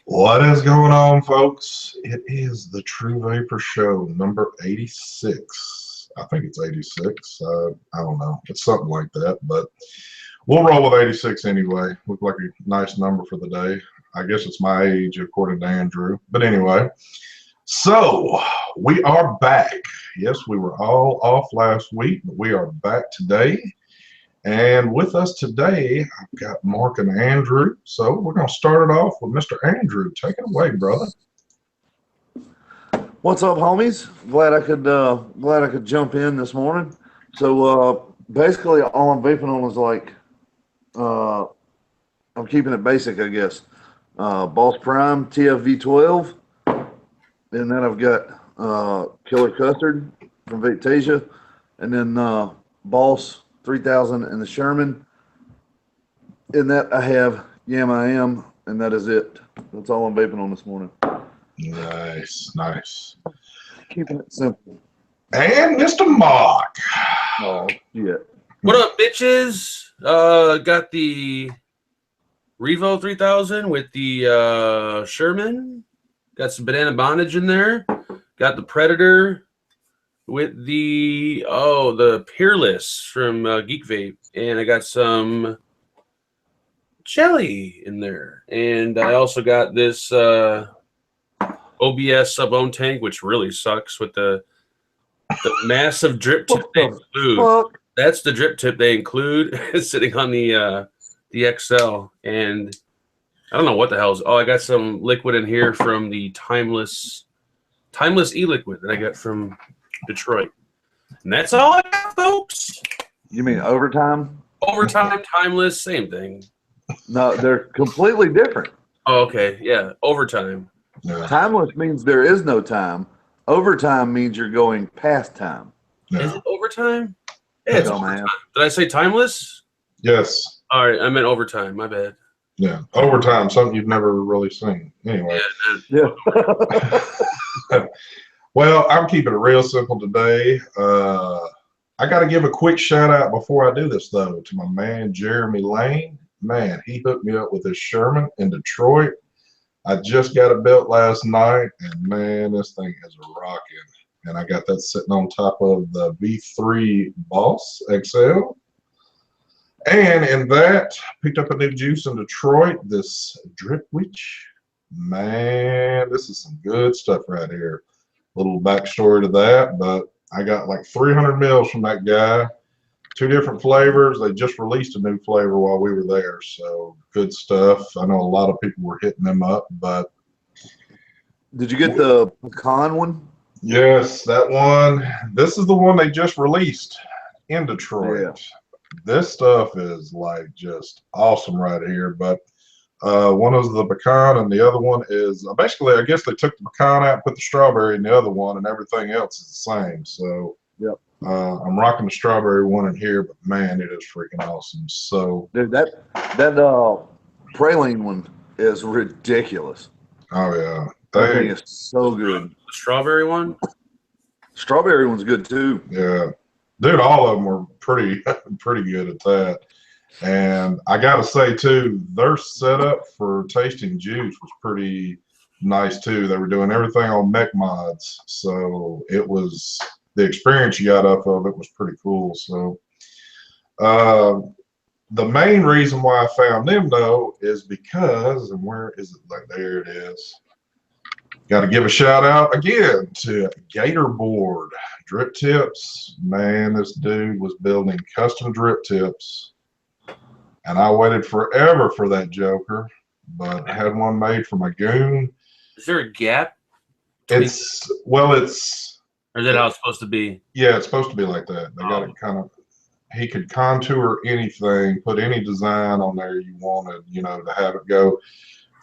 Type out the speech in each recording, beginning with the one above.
What is going on, folks? It is the True Vapor Show, number 86. I think it's 86. I don't know. It's something like that, but we'll roll with 86 anyway. Look like a nice number for the day. I guess it's my age, according to Andrew. But anyway, so we are back. Yes, we were all off last week, but we are back today. And with us today, I've got Mark and Andrew. So we're going to start it off with Mr. Andrew. Take it away, brother. What's up, homies? Glad I could jump in this morning. So basically, all I'm vaping on is like I'm keeping it basic, I guess. Boss Prime TFV12, and then I've got Killer Custard from Vaptasia, and then Boss 3000 and the Sherman. In that I have Yam I Am, and that is it. That's all I'm vaping on this morning. Nice, nice. Keeping it simple. And Mr. Mark. Oh, yeah. What up, bitches? Got the Revo 3000 with the Sherman. Got some Banana Bondage in there. Got the Predator with the Peerless from Geek Vape, and I got some Jelly in there, and I also got this OBS sub-own tank, which really sucks with the massive drip tip they include. That's the drip tip they include sitting on the XL, and I don't know what the hell is. Oh, I got some liquid in here from the timeless e-liquid that I got from Detroit. And that's all I got, folks. You mean overtime? Overtime, timeless, same thing. No, they're completely different. Oh, okay. Yeah, overtime. Yeah. Timeless means there is no time. Overtime means you're going past time. Yeah. Is it overtime? Yeah, it's overtime. Did I say timeless? Yes. All right, I meant overtime. My bad. Yeah. Overtime, something you've never really seen. Anyway. Yeah. Well, I'm keeping it real simple today. I got to give a quick shout out before I do this, though, to my man, Jeremy Lane. Man, he hooked me up with his Sherman in Detroit. I just got it built last night, and man, this thing is rocking. And I got that sitting on top of the V3 Boss XL. And in that, picked up a new juice in Detroit, this Drip Witch. Man, this is some good stuff right here. Little backstory to that, but I got like 300 mils from that guy. 2 different flavors. They just released a new flavor while we were there, so good stuff. I know a lot of people were hitting them up, but Did you get the pecan one? yes, that one. This is the one they just released in Detroit. Yeah. This stuff is like just awesome right here, but one is the pecan and the other one is basically, I guess they took the pecan out and put the strawberry in the other one, and everything else is the same. So yep. I'm rocking the strawberry one in here, but man, it is freaking awesome. So Dude, that praline one is ridiculous. oh yeah, That thing is so good. The strawberry one? Strawberry one's good too. yeah, dude, all of them were pretty good at that. And I gotta say too, their setup for tasting juice was pretty nice too. They were doing everything on mech mods, so it was the experience you got up of it was pretty cool. So the main reason why I found them though is because, and where is it? Like there it is. Got to give a shout out again to Gatorboard Drip Tips. Man, this dude was building custom drip tips, and I waited forever for that joker, but I had one made for my goon. Is there a gap? Or is that how it's supposed to be? Yeah, it's supposed to be like that. They got it kind of. He could contour anything, put any design on there you wanted, you know, to have it go.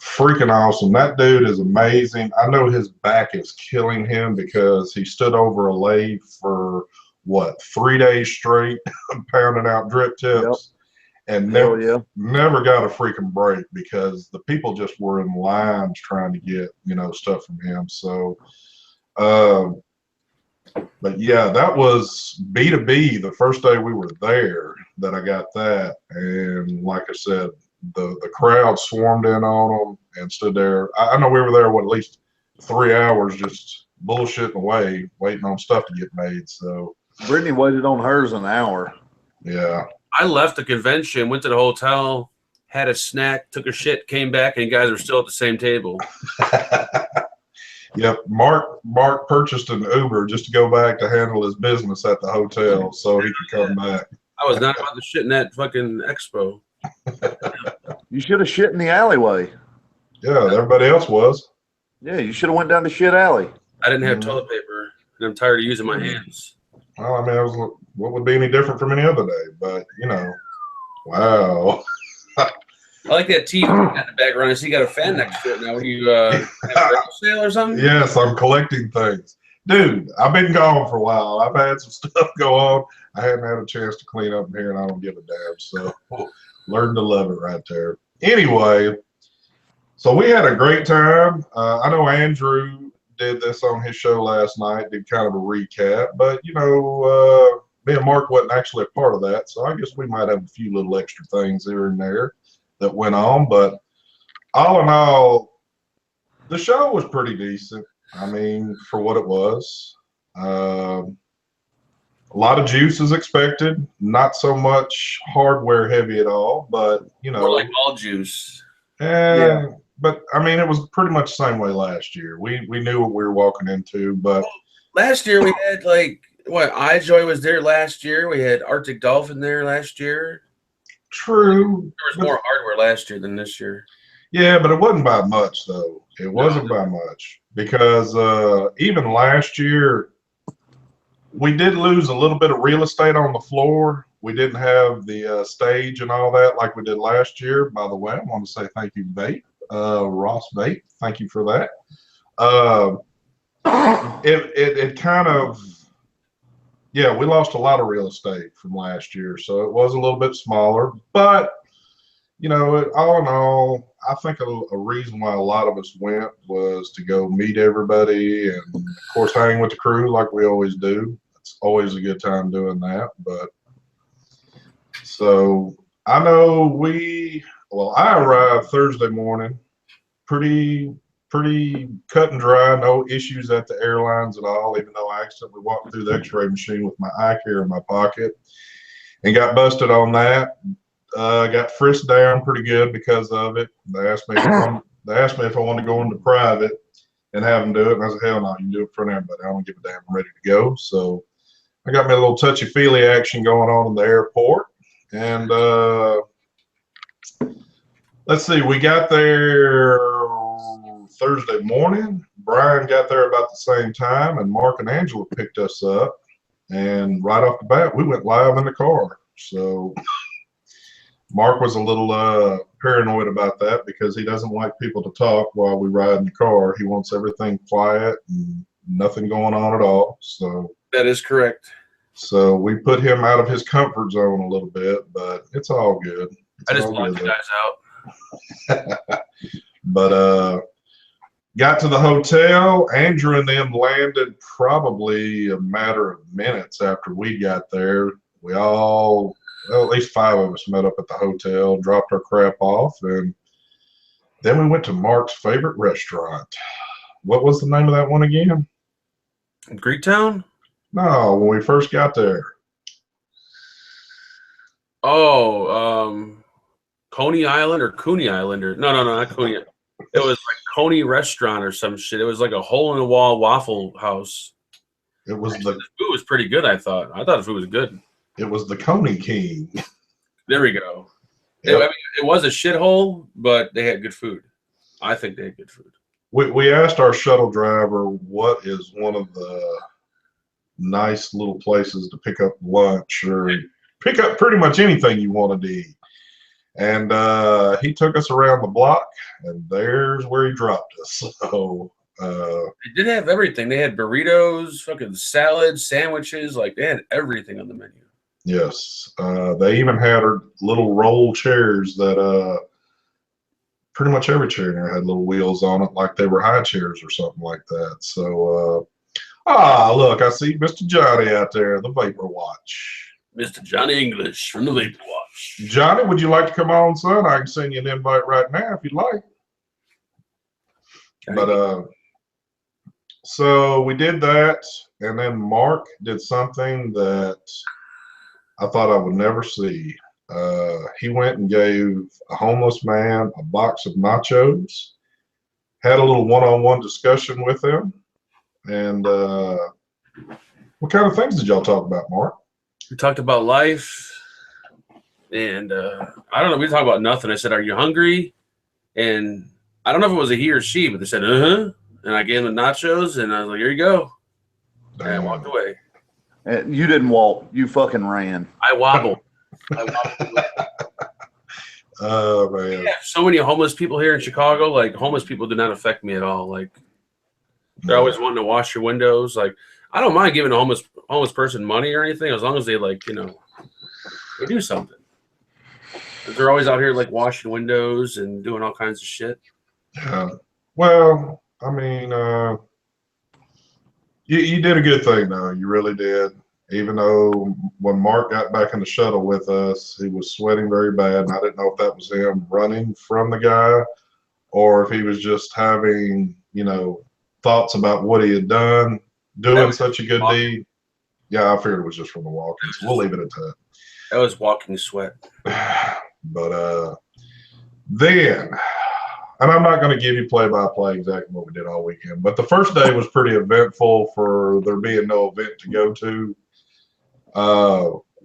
Freaking awesome. That dude is amazing. I know his back is killing him because he stood over a lathe for what, 3 days straight pounding out drip tips. Yep. And never got a freaking break because the people just were in lines trying to get, you know, stuff from him. So but yeah, that was B2B the first day we were there that I got that. And like I said, the crowd swarmed in on them, and stood there. I know we were there, at least 3 hours just bullshitting away, waiting on stuff to get made. So Brittany waited on hers an hour. Yeah. I left the convention, went to the hotel, had a snack, took a shit, came back, and you guys are still at the same table. Yep. Mark purchased an Uber just to go back to handle his business at the hotel so he could come back. I was not about to shit in that fucking expo. You should have shit in the alleyway. Yeah, everybody else was. Yeah, you should have went down to shit alley. I didn't have toilet paper, and I'm tired of using my hands. Well, I mean, what would be any different from any other day? But, wow. I like that TV in the background. I see you got a fan next to it now. Are you have a sale or something? Yes, I'm collecting things. Dude, I've been gone for a while. I've had some stuff go on. I hadn't had a chance to clean up in here, and I don't give a damn. So learn to love it right there. Anyway, so we had a great time. I know Andrew did this on his show last night, did kind of a recap. But, me and Mark wasn't actually a part of that. So I guess we might have a few little extra things here and there that went on. But all in all, the show was pretty decent. I mean, for what it was. A lot of juice is expected. Not so much hardware heavy at all, but, More like all juice. Yeah. But, I mean, it was pretty much the same way last year. We knew what we were walking into, but. Last year we had, iJoy was there last year. We had Arctic Dolphin there last year. True. There was more hardware last year than this year. Yeah, but it wasn't by much, though. It wasn't by much. Because even last year, we did lose a little bit of real estate on the floor. We didn't have the stage and all that like we did last year. By the way, I want to say thank you, Vape. Ross Vape, thank you for that. It kind of, we lost a lot of real estate from last year, so it was a little bit smaller. But all in all, I think a reason why a lot of us went was to go meet everybody and, of course, hang with the crew like we always do. It's always a good time doing that. But so I know I arrived Thursday morning, pretty cut and dry, no issues at the airlines at all, even though I accidentally walked through the x-ray machine with my eye care in my pocket and got busted on that. Got frisked down pretty good because of it. They asked me if I wanted to go into private and have them do it, and I said, hell no, you can do it in front of everybody. I don't give a damn, I'm ready to go. So I got me a little touchy-feely action going on in the airport. And let's see, we got there Thursday morning. Brian got there about the same time, and Mark and Angela picked us up. And right off the bat, we went live in the car. So Mark was a little paranoid about that because he doesn't like people to talk while we ride in the car. He wants everything quiet and nothing going on at all. So that is correct. So we put him out of his comfort zone a little bit, but it's all good. I just blocked you guys out. But got to the hotel. Andrew and them landed probably a matter of minutes after we got there. We all, at least 5 of us met up at the hotel, dropped our crap off, and then we went to Mark's favorite restaurant. What was the name of that one again? Greektown? No, when we first got there. Oh, Coney Island or Cooney Island or no, not Coney. It was like Coney Restaurant or some shit. It was like a hole-in-the-wall Waffle House. It was the food was pretty good. I thought the food was good. It was the Coney King. There we go. Yep. It was a shithole, but they had good food. I think they had good food. We asked our shuttle driver what is one of the nice little places to pick up lunch or pick up pretty much anything you wanted to eat. And he took us around the block, and there's where he dropped us. So they did have everything. They had burritos, fucking salads, sandwiches. Like they had everything on the menu. Yes. They even had little roll chairs that pretty much every chair in there had little wheels on it, like they were high chairs or something like that. So, look, I see Mr. Johnny out there, the Vapor Watch. Mr. Johnny English from the Vapor Watch. Johnny, would you like to come on, son? I can send you an invite right now if you'd like. But so we did that, and then Mark did something that I thought I would never see. He went and gave a homeless man a box of nachos, had a little one-on-one discussion with him, and what kind of things did y'all talk about, Mark? We talked about life, and I don't know. We talked about nothing. I said, "Are you hungry?" And I don't know if it was a he or she, but they said, "Uh huh." And I gave them the nachos, and I was like, "Here you go." And I walked away. And you didn't walk. You fucking ran. I wobbled. Oh man! We have so many homeless people here in Chicago. Like, homeless people do not affect me at all. Like, they're always wanting to wash your windows. Like, I don't mind giving a homeless person money or anything as long as they, like, you know, they do something. They're always out here like washing windows and doing all kinds of shit. Yeah. Well, I mean, you did a good thing though. You really did. Even though when Mark got back in the shuttle with us, he was sweating very bad, and I didn't know if that was him running from the guy or if he was just having, you know, thoughts about what he had done, doing such a good deed. Yeah, I figured it was just from the walking, so we'll leave it at that. That was walking sweat. But then, and I'm not going to give you play-by-play exactly what we did all weekend, but the first day was pretty eventful for there being no event to go to.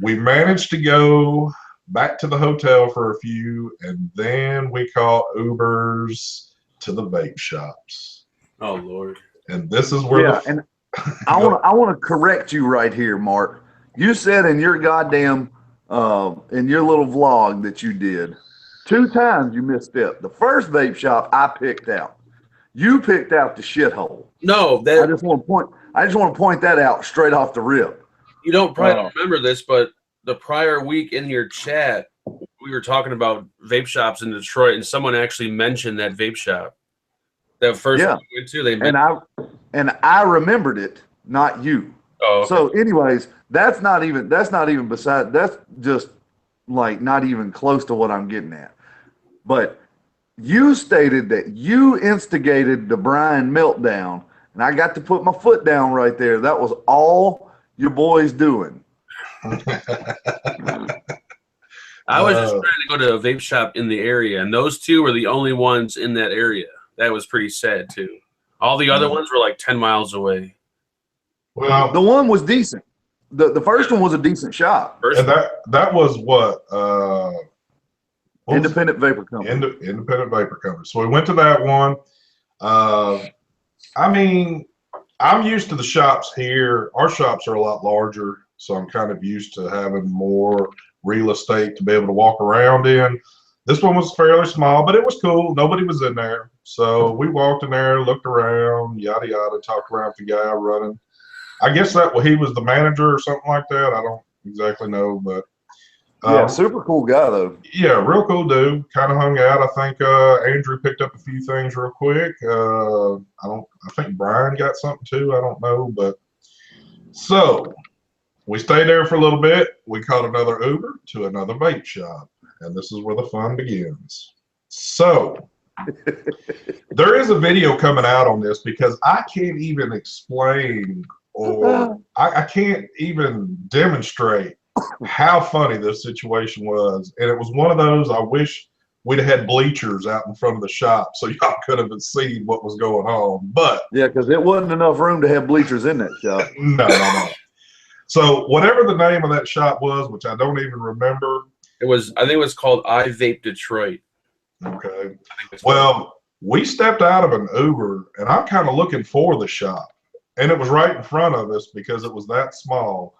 We managed to go back to the hotel for a few, and then we caught Ubers to the vape shops. Oh Lord! And this is where and I want to correct you right here, Mark. You said in your goddamn in your little vlog that you did, 2 times you misstepped. The first vape shop I picked out. You picked out the shithole. No, I just want to point that out straight off the rip. You don't probably remember this, but the prior week in your chat, we were talking about vape shops in Detroit, and someone actually mentioned that vape shop. That first one we went to, and I remembered it, not you. Oh, okay. So, anyways, that's not even beside. That's just like not even close to what I'm getting at. But you stated that you instigated the Brian meltdown, and I got to put my foot down right there. That was all your boys doing. I was just trying to go to a vape shop in the area, and those 2 were the only ones in that area. That was pretty sad too. All the other ones were like 10 miles away. Well, the one was decent. The first one was a decent shop. And that was what? Independent Vapor Company. Independent Vapor Company. So we went to that one. I mean, I'm used to the shops here. Our shops are a lot larger, so I'm kind of used to having more real estate to be able to walk around in. This one was fairly small, but it was cool. Nobody was in there. So we walked in there, looked around, yada, yada, talked around with the guy running. I guess he was the manager or something like that. I don't exactly know, but yeah, super cool guy though. Yeah, real cool dude. Kind of hung out. I think Andrew picked up a few things real quick. I think Brian got something too. I don't know, but so we stayed there for a little bit. We caught another Uber to another vape shop, and this is where the fun begins. So there is a video coming out on this because I can't even explain or I can't even demonstrate how funny this situation was. And it was one of those, I wish we'd have had bleachers out in front of the shop so y'all could have seen what was going on. But yeah, because it wasn't enough room to have bleachers in that shop. No. So whatever the name of that shop was, which I don't even remember. I think it was called I Vape Detroit. Okay. Well, we stepped out of an Uber, and I'm kind of looking for the shop. And it was right in front of us because it was that small.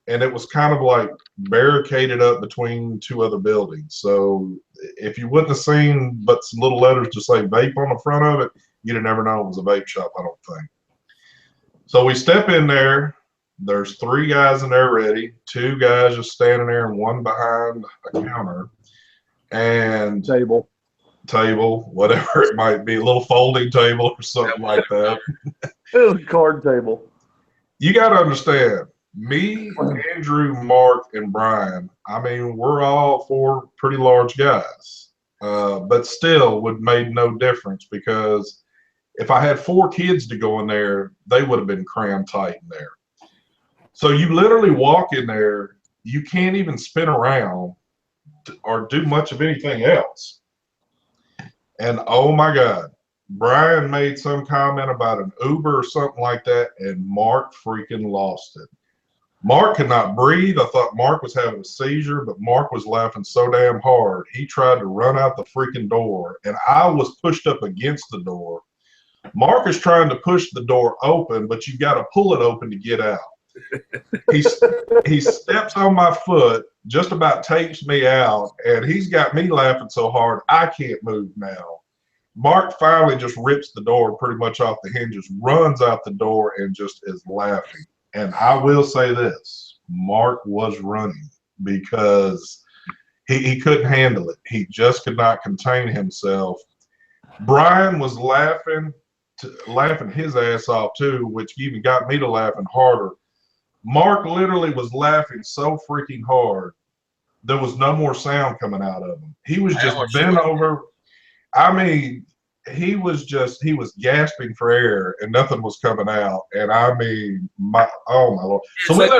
And it was kind of like barricaded up between 2 other buildings. So if you wouldn't have seen but some little letters to say vape on the front of it, you'd have never known it was a vape shop, I don't think. So we step in there. There's 3 guys in there ready, 2 guys just standing there and 1 behind a counter. And table, whatever it might be, a little folding table or something like that. It was a card table. You got to understand, me, Andrew, Mark, and Brian, I mean, we're all 4 pretty large guys. But still would made no difference because if I had 4 kids to go in there, they would have been crammed tight in there. So you literally walk in there, you can't even spin around or do much of anything else. And oh my God, Brian made some comment about an Uber or something like that, and Mark freaking lost it. Mark could not breathe. I thought Mark was having a seizure, but Mark was laughing so damn hard. He tried to run out the freaking door, and I was pushed up against the door. Mark is trying to push the door open, but you got to pull it open to get out. He steps on my foot, just about takes me out, and he's got me laughing so hard I can't move now. Mark finally just rips the door pretty much off the hinges, runs out the door, and just is laughing. And I will say this, Mark was running because he couldn't handle it. He just could not contain himself. Brian was laughing his ass off too, which even got me to laughing harder. Mark literally was laughing so freaking hard, there was no more sound coming out of him. He was just bent over. I mean, he was gasping for air and nothing was coming out. And I mean, oh my Lord. So like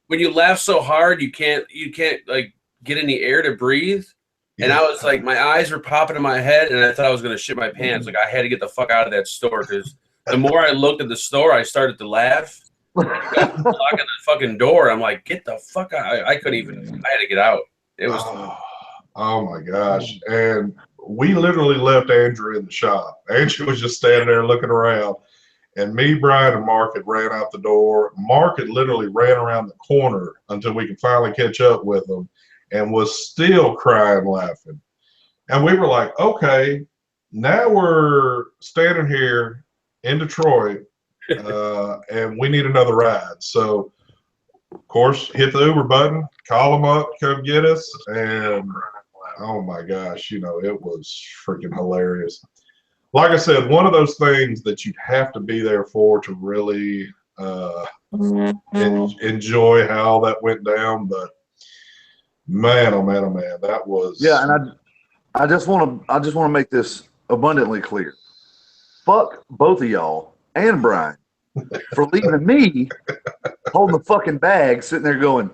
when you laugh so hard, you can't like get any air to breathe. And I was like, my eyes were popping in my head and I thought I was going to shit my pants. Like I had to get the fuck out of that store because the more I looked at the store, I started to laugh. Knocking the fucking door. I'm like, get the fuck out. I couldn't even, I had to get out. It was. Oh my gosh. And we literally left Andrew in the shop. Andrew was just standing there looking around. And me, Brian, and Mark had ran out the door. Mark had literally ran around the corner until we could finally catch up with him and was still crying, laughing. And we were like, okay, now we're standing here in Detroit and we need another ride. So, of course, hit the Uber button, call them up, come get us. And oh my gosh, you know, it was freaking hilarious. Like I said, one of those things that you have to be there for to really enjoy how that went down. But man, oh man, oh man, that was. Yeah, and I just want to make this abundantly clear. Fuck both of y'all and Brian for leaving me holding the fucking bag, sitting there going.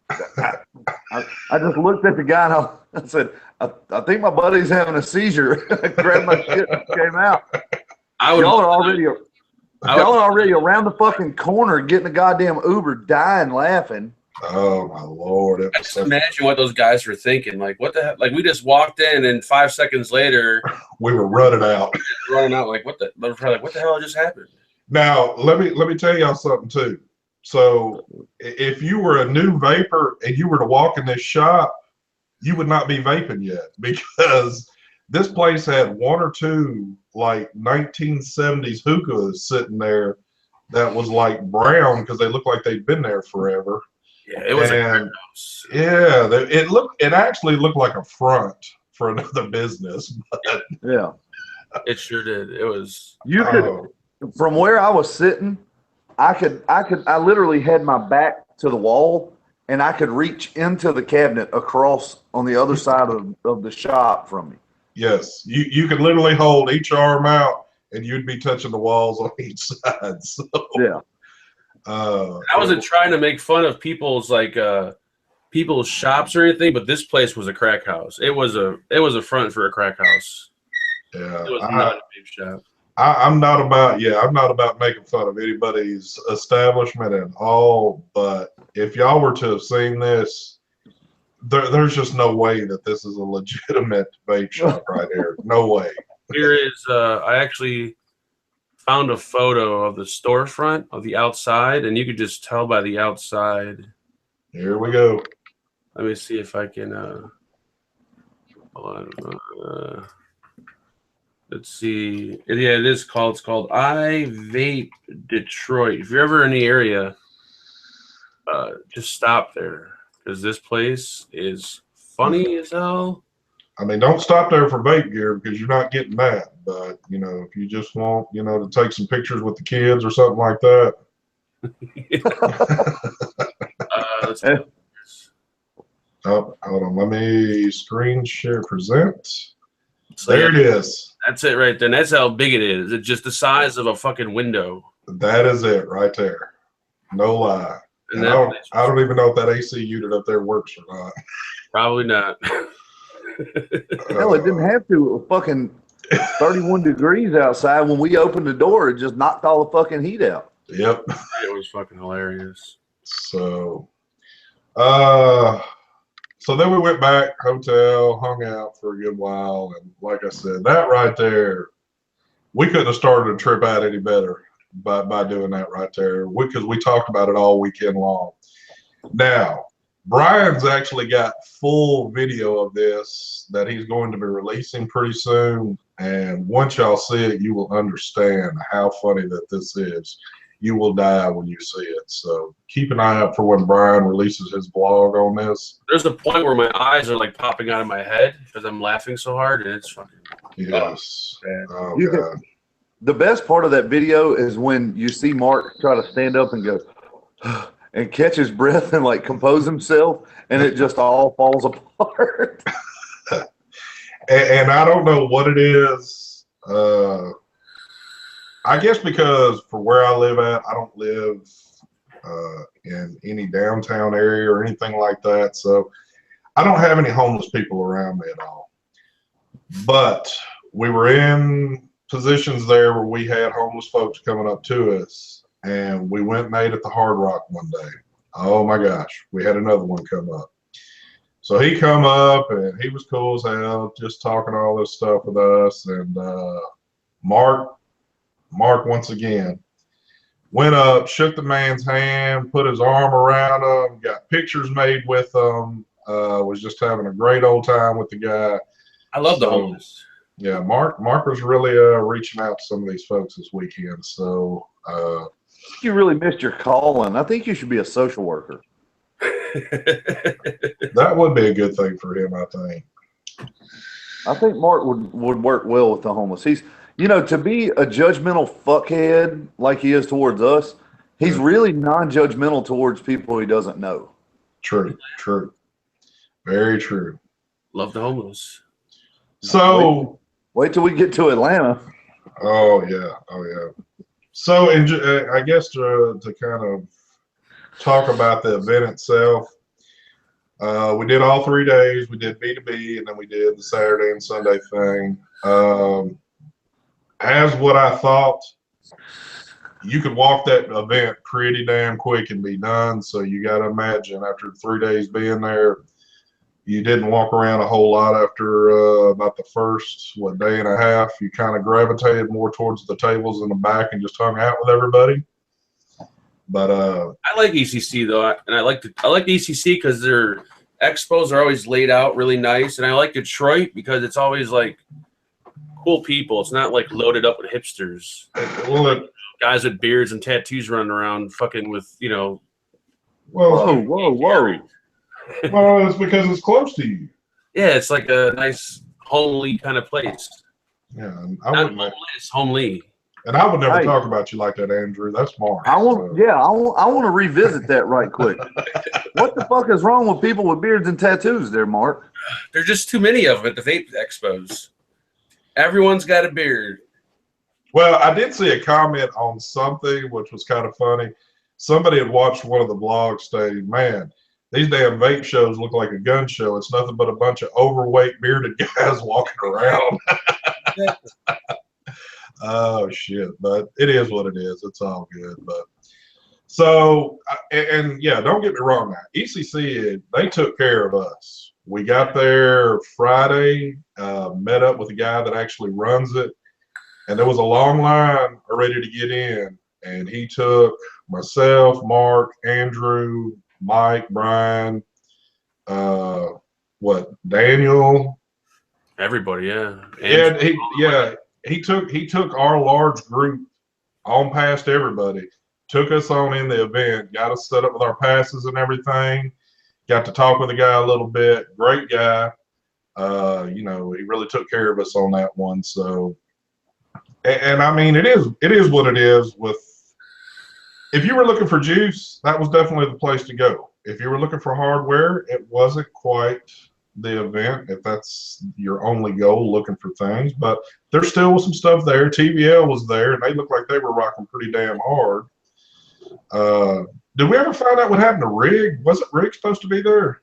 I just looked at the guy and I said, I think my buddy's having a seizure. I grabbed my shit and came out. Y'all are already around the fucking corner getting a goddamn Uber, dying laughing. Oh my Lord! I just imagine what those guys were thinking. Like, what the hell? Like, we just walked in, and 5 seconds later, we were running out. Like, what the? Like, what the hell just happened? Now, let me tell y'all something too. So, if you were a new vapor and you were to walk in this shop, you would not be vaping yet because this place had 1 or 2 like 1970s hookahs sitting there that was like brown because they looked like they'd been there forever. Yeah, it was. Yeah, it actually looked like a front for another business. But yeah, it sure did. It was. You could, from where I was sitting, I literally had my back to the wall and I could reach into the cabinet across on the other side of the shop from me. Yes, you could literally hold each arm out and you'd be touching the walls on each side. So yeah. I wasn't trying to make fun of people's shops or anything, but this place was a crack house. It was a front for a crack house. Yeah, it was not a vape shop. I'm not about making fun of anybody's establishment at all. But if y'all were to have seen this, there's just no way that this is a legitimate vape shop right here. No way. Here is I actually found a photo of the storefront of the outside, and you could just tell by the outside. Here we go. Let me see if I can. Hold on. Let's see. Yeah, it is called. It's called I Vape Detroit. If you're ever in the area, just stop there because this place is funny as hell. I mean, don't stop there for vape gear because you're not getting that. But, you know, if you just want, you know, to take some pictures with the kids or something like that. Oh, hold on. Let me screen share present. So there it is. That's it right there. And that's how big it is. It's just the size of a fucking window. That is it right there. No lie. And I don't even know if that AC unit up there works or not. Probably not. Hell, it didn't have to. It was fucking 31 degrees outside. When we opened the door, it just knocked all the fucking heat out. Yep. It was fucking hilarious. So, so then we went back, hotel, hung out for a good while. And like I said, that right there, we couldn't have started a trip out any better by doing that right there, because we talked about it all weekend long. Now, Brian's actually got full video of this that he's going to be releasing pretty soon. And once y'all see it, you will understand how funny that this is. You will die when you see it. So keep an eye out for when Brian releases his vlog on this. There's a point where my eyes are like popping out of my head because I'm laughing so hard, and it's fucking. Yes. Oh, God. The best part of that video is when you see Mark try to stand up and go and catch his breath and like compose himself, and it just all falls apart. And I don't know what it is. I guess because for where I live at, I don't live in any downtown area or anything like that. So I don't have any homeless people around me at all. But we were in positions there where we had homeless folks coming up to us, and we went and ate at the Hard Rock one day. Oh my gosh, we had another one come up. So he come up and he was cool as hell, just talking all this stuff with us. And Mark once again went up, shook the man's hand, put his arm around him, got pictures made with him, was just having a great old time with the guy. I love the homeless. Yeah, Mark was really reaching out to some of these folks this weekend. So you really missed your calling. I think you should be a social worker. That would be a good thing for him, I think. I think Mark would work well with the homeless. He's, to be a judgmental fuckhead like he is towards us, he's really non-judgmental towards people he doesn't know. True. Very true. Love the homeless. So wait till we get to Atlanta. Oh yeah. So I guess to kind of talk about the event itself, we did all 3 days. We did B2B, and then we did the Saturday and Sunday thing. As what I thought, you could walk that event pretty damn quick and be done. So you got to imagine after 3 days being there, you didn't walk around a whole lot after about the first day and a half. You kind of gravitated more towards the tables in the back and just hung out with everybody. But I like ECC though, and I like ECC because their expos are always laid out really nice, and I like Detroit because it's always like cool people. It's not like loaded up with hipsters. Well, like guys with beards and tattoos running around, fucking with Well, whoa. Well, it's because it's close to you. Yeah, it's like a nice homely kind of place. Yeah, not homely, it's homely. And I would never talk about you like that, Andrew. That's Mark. I want to revisit that right quick. What the fuck is wrong with people with beards and tattoos there, Mark? There's just too many of them at the vape expos. Everyone's got a beard. Well, I did see a comment on something which was kind of funny. Somebody had watched one of the vlogs saying, man, these damn vape shows look like a gun show. It's nothing but a bunch of overweight bearded guys walking around. Oh shit! But it is what it is. It's all good. But so and yeah, don't get me wrong. Now ECC, they took care of us. We got there Friday, met up with the guy that actually runs it, and there was a long line ready to get in. And he took myself, Mark, Andrew, Mike, Brian, Daniel, everybody, yeah. And he took our large group on past everybody, took us on in the event, got us set up with our passes and everything, got to talk with the guy a little bit. Great guy. He really took care of us on that one. So, and I mean, it is what it is. With if you were looking for juice, that was definitely the place to go. If you were looking for hardware, it wasn't quite the event if that's your only goal, looking for things. But there still was some stuff there. TVL was there, and they looked like they were rocking pretty damn hard. Did we ever find out what happened to Rig? Wasn't Rig supposed to be there?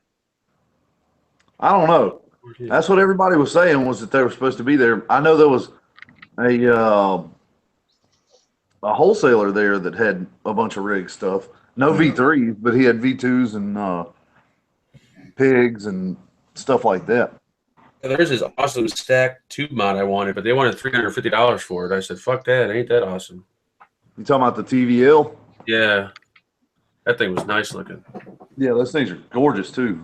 I don't know. That's what everybody was saying, was that they were supposed to be there. I know there was a wholesaler there that had a bunch of Rig stuff. No V3s, but he had V2s and pigs and stuff like that. There's this awesome stack tube mod I wanted, but they wanted $350 for it. I said, fuck that. Ain't that awesome? You talking about the TVL? Yeah. That thing was nice looking. Yeah, those things are gorgeous too.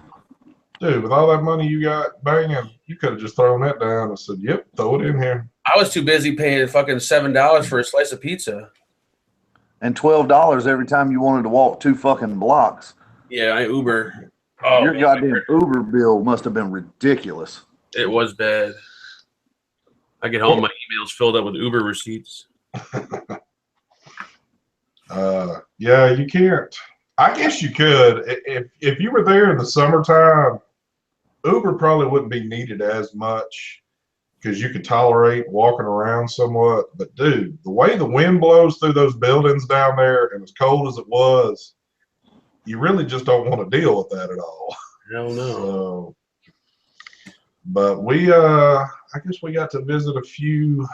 Dude, with all that money you got banging, you could have just thrown that down and said, yep, throw it in here. I was too busy paying fucking $7 for a slice of pizza. And $12 every time you wanted to walk 2 fucking blocks. Yeah, I Uber. Oh, your goddamn Uber bill must have been ridiculous. It was bad. I get home, my email's filled up with Uber receipts. Yeah, you can't. I guess you could. If you were there in the summertime, Uber probably wouldn't be needed as much because you could tolerate walking around somewhat. But dude, the way the wind blows through those buildings down there, and as cold as it was, you really just don't want to deal with that at all. Hell no. So, but I guess we got to visit a few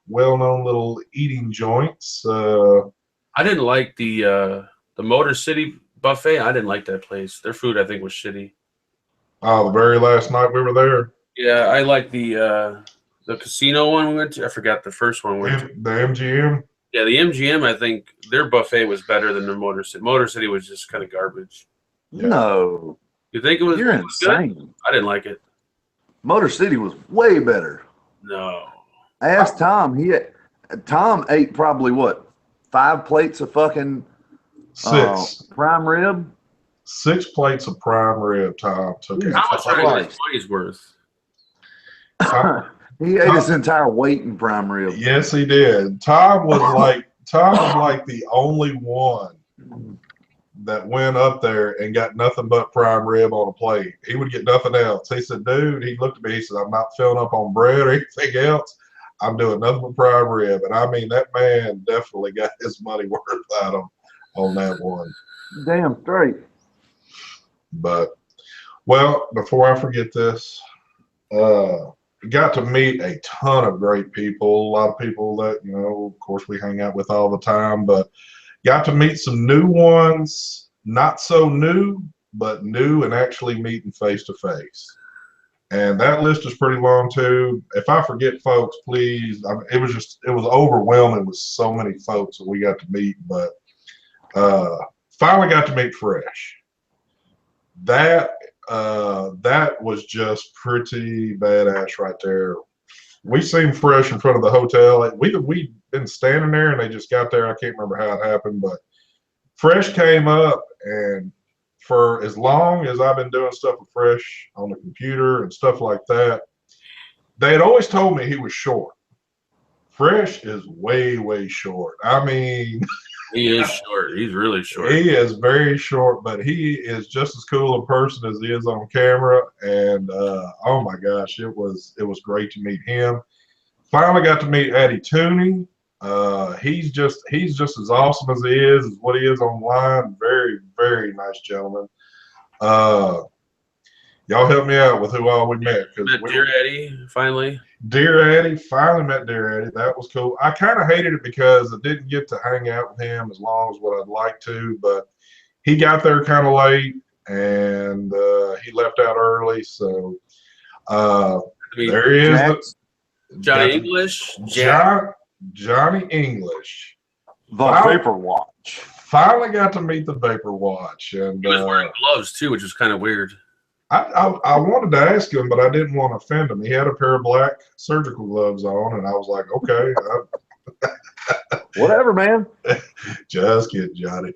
well-known little eating joints. I didn't like the Motor City buffet. I didn't like that place. Their food, I think, was shitty. Oh, the very last night we were there. Yeah, I like the casino one we went to. I forgot the first one we went to. The MGM. Yeah, the MGM, I think their buffet was better than the Motor City. Motor City was just kind of garbage. Yeah. No. You think it was? You're it was insane. good? I didn't like it. Motor City was way better. No. I asked Tom. Tom ate probably what, 5 plates of fucking 6 prime rib? 6 plates of prime rib. Tom took it. How much Christ. are his money's worth? He ate his entire weight in prime rib. Yes, he did. Tom was like the only one that went up there and got nothing but prime rib on a plate. He would get nothing else. He said, dude, he looked at me, he said, I'm not filling up on bread or anything else. I'm doing nothing but prime rib. And I mean, that man definitely got his money worth out of on that one. Damn straight. But, well, before I forget this, got to meet a ton of great people, a lot of people that, you know, of course we hang out with all the time, but got to meet some new ones, not so new, but new and actually meeting face to face. And that list is pretty long too. If I forget folks, please, it was overwhelming with so many folks that we got to meet, but finally got to meet Fresh. That was just pretty badass right there. We seen Fresh in front of the hotel. We'd been standing there and they just got there. I can't remember how it happened, but Fresh came up, and for as long as I've been doing stuff with Fresh on the computer and stuff like that, they had always told me he was short. Fresh is way, way short. I mean, he is short. He's really short. He is very short, but he is just as cool a person as he is on camera. And oh my gosh, it was great to meet him. Finally got to meet Addie Tooney. He's just as awesome as he is what he is online. Very, very nice gentleman. Y'all help me out with who all we met. Met Dear Eddie, finally. Dear Eddie, finally met Dear Eddie. That was cool. I kind of hated it because I didn't get to hang out with him as long as what I'd like to, but he got there kind of late and he left out early. So there he is. Johnny English. Johnny English. The Vapor Watch. Finally got to meet the Vapor Watch. And he was wearing gloves too, which was kind of weird. I wanted to ask him, but I didn't want to offend him. He had a pair of black surgical gloves on, and I was like, okay. Whatever, man. Just kidding, Johnny.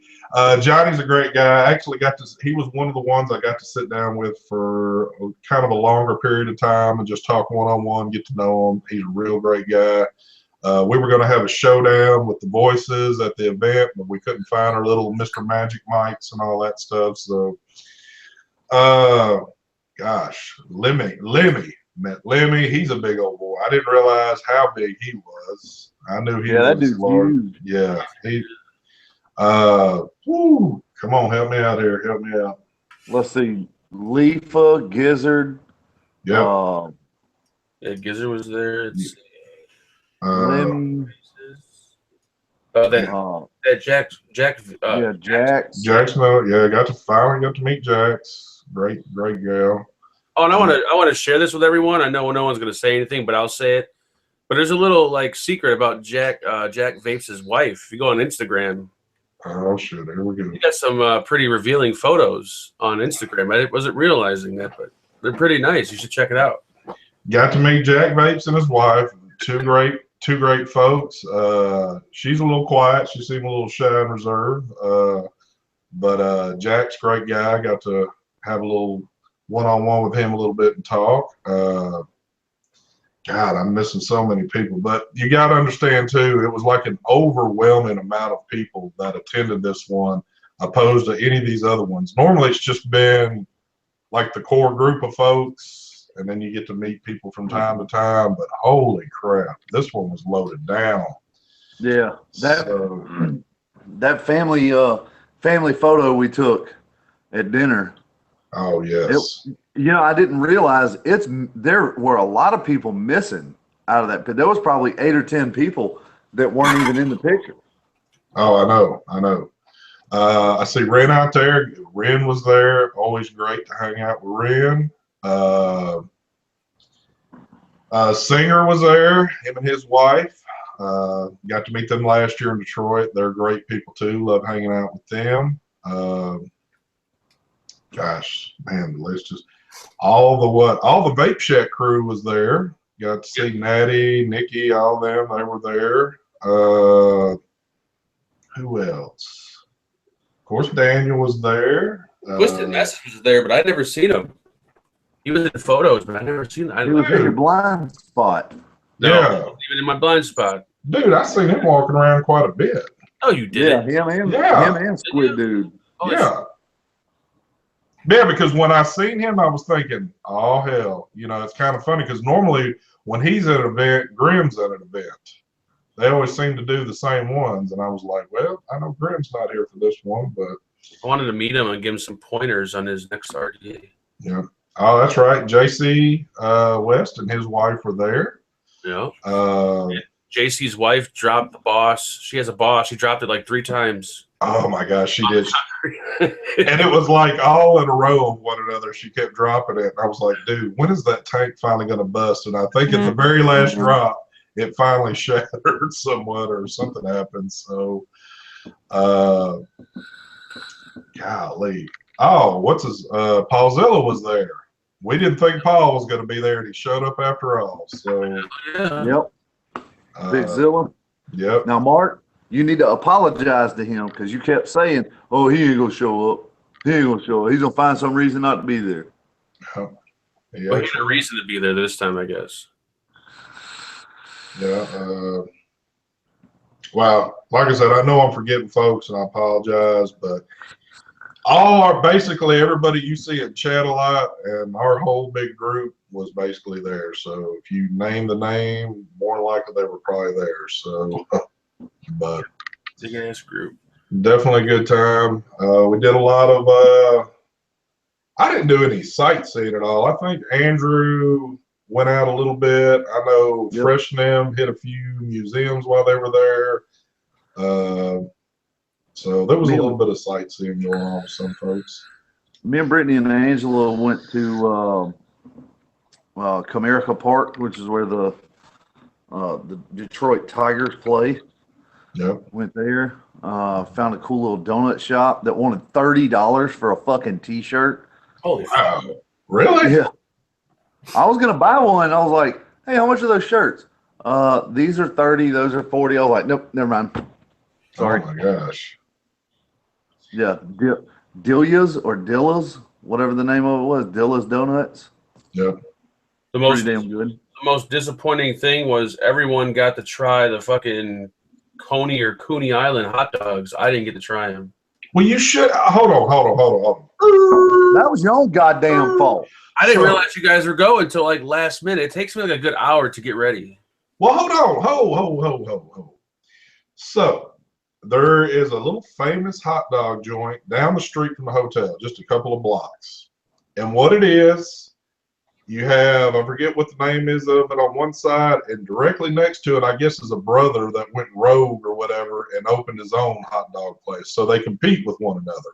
Johnny's a great guy. I actually he was one of the ones I got to sit down with for kind of a longer period of time and just talk one-on-one, get to know him. He's a real great guy. We were going to have a showdown with the voices at the event, but we couldn't find our little Mr. Magic mics and all that stuff. So, gosh, Lemmy. Met Lemmy. He's a big old boy. I didn't realize how big he was. I knew he that was dude's large. huge. Yeah. Come on, help me out here. Help me out. Let's see. Leafa, Gizzard. Yep. Yeah, Gizzard was there. It's Lemmy. That Jack. Yeah, Jax. Jacksonville. Yeah, finally got to meet Jax. Great gal. Oh, and I want to share this with everyone. I know no one's going to say anything, but I'll say it. But there's a little secret about Jack Vapes' wife. If you go on Instagram. Oh shit! Here we go. You got some pretty revealing photos on Instagram. I wasn't realizing that, but they're pretty nice. You should check it out. Got to meet Jack Vapes and his wife. Two great folks. She's a little quiet. She seemed a little shy and reserved. But Jack's a great guy. I got to have a little one-on-one with him a little bit and talk. God, I'm missing so many people. But you got to understand, too, it was like an overwhelming amount of people that attended this one opposed to any of these other ones. Normally, it's just been like the core group of folks, and then you get to meet people from time to time. But holy crap, this one was loaded down. Yeah, that family photo we took at dinner. Oh, yes. I didn't realize there were a lot of people missing out of that. But there was probably 8 or 10 people that weren't even in the picture. Oh, I know. I see Ren out there. Ren was there. Always great to hang out with Ren. Singer was there, him and his wife. Got to meet them last year in Detroit. They're great people too. Love hanging out with them. Gosh, man, the list is all the Vape Shack crew was there. Got to see Natty, Nikki, all them. They were there. Who else? Of course, Daniel was there. Twisted Message was there, but I'd never seen him. He was in photos, but I never seen him. He was in your blind spot. No, Yeah. even in my blind spot. Dude, I seen him walking around quite a bit. Oh, you did? Yeah, him and Squid Dude. Oh, Yeah. Yeah, because when I seen him, I was thinking, oh, hell. It's kind of funny because normally when he's at an event, Grimm's at an event. They always seem to do the same ones. And I was like, well, I know Grimm's not here for this one, but. I wanted to meet him and give him some pointers on his next RDA. Yeah. Oh, that's right. JC West and his wife were there. Yeah. JC's wife dropped the boss. She has a boss. She dropped it like 3 times. Oh my gosh, she did. And it was like all in a row of one another. She kept dropping it. And I was like, dude, when is that tank finally going to bust? And I think at the very last drop, it finally shattered somewhat or something happened. So, golly. Oh, Paulzilla was there. We didn't think Paul was going to be there, and he showed up after all. So, Yep. Big Zilla. Yep. Now, Mark, you need to apologize to him because you kept saying, "Oh, he ain't gonna show up. He ain't gonna show up. He's gonna find some reason not to be there." Yeah. Well, he had a reason to be there this time, I guess. Yeah. Well, like I said, I know I'm forgetting folks, and I apologize, but basically everybody you see at chat a lot, and our whole big group was basically there. So if you name the name, more than likely they were probably there. So, but big ass group. Definitely a good time. We did a lot of. I didn't do any sightseeing at all. I think Andrew went out a little bit. I know Fresh and them hit a few museums while they were there. So there was a little bit of sightseeing going on with some folks. Me and Brittany and Angela went to Comerica Park, which is where the Detroit Tigers play. Yep. Went there. Found a cool little donut shop that wanted $30 for a fucking T-shirt. Holy wow! Really? Yeah. I was gonna buy one. I was like, "Hey, how much are those shirts?" These are 30. Those are 40. I was like, "Nope, never mind." Sorry. Oh my gosh. Yeah, Dillia's or Dilla's, whatever the name of it was, Dilla's Donuts. Yep. Pretty damn good. The most disappointing thing was everyone got to try the fucking Coney or Cooney Island hot dogs. I didn't get to try them. Well, you should. Hold on. That was your own goddamn fault. I didn't realize you guys were going until like last minute. It takes me like a good hour to get ready. Well, hold on. Ho. So there is a little famous hot dog joint down the street from the hotel, just a couple of blocks. And what it is, you have, I forget what the name is of it on one side, and directly next to it, I guess, is a brother that went rogue or whatever and opened his own hot dog place. So they compete with one another.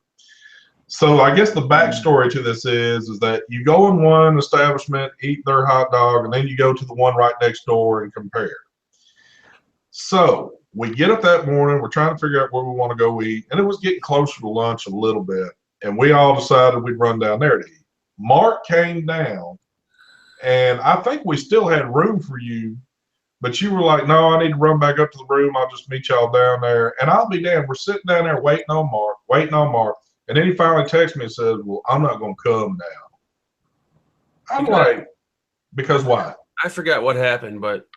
So I guess the backstory to this is that you go in one establishment, eat their hot dog, and then you go to the one right next door and compare. So we get up that morning, we're trying to figure out where we want to go eat, and it was getting closer to lunch a little bit, and we all decided we'd run down there to eat. Mark came down, and I think we still had room for you, but you were like, no, I need to run back up to the room. I'll just meet y'all down there. And I'll be damned, we're sitting down there waiting on Mark. And then he finally texts me and says, well, I'm not going to come now. I'm like, because why? I forgot what happened, but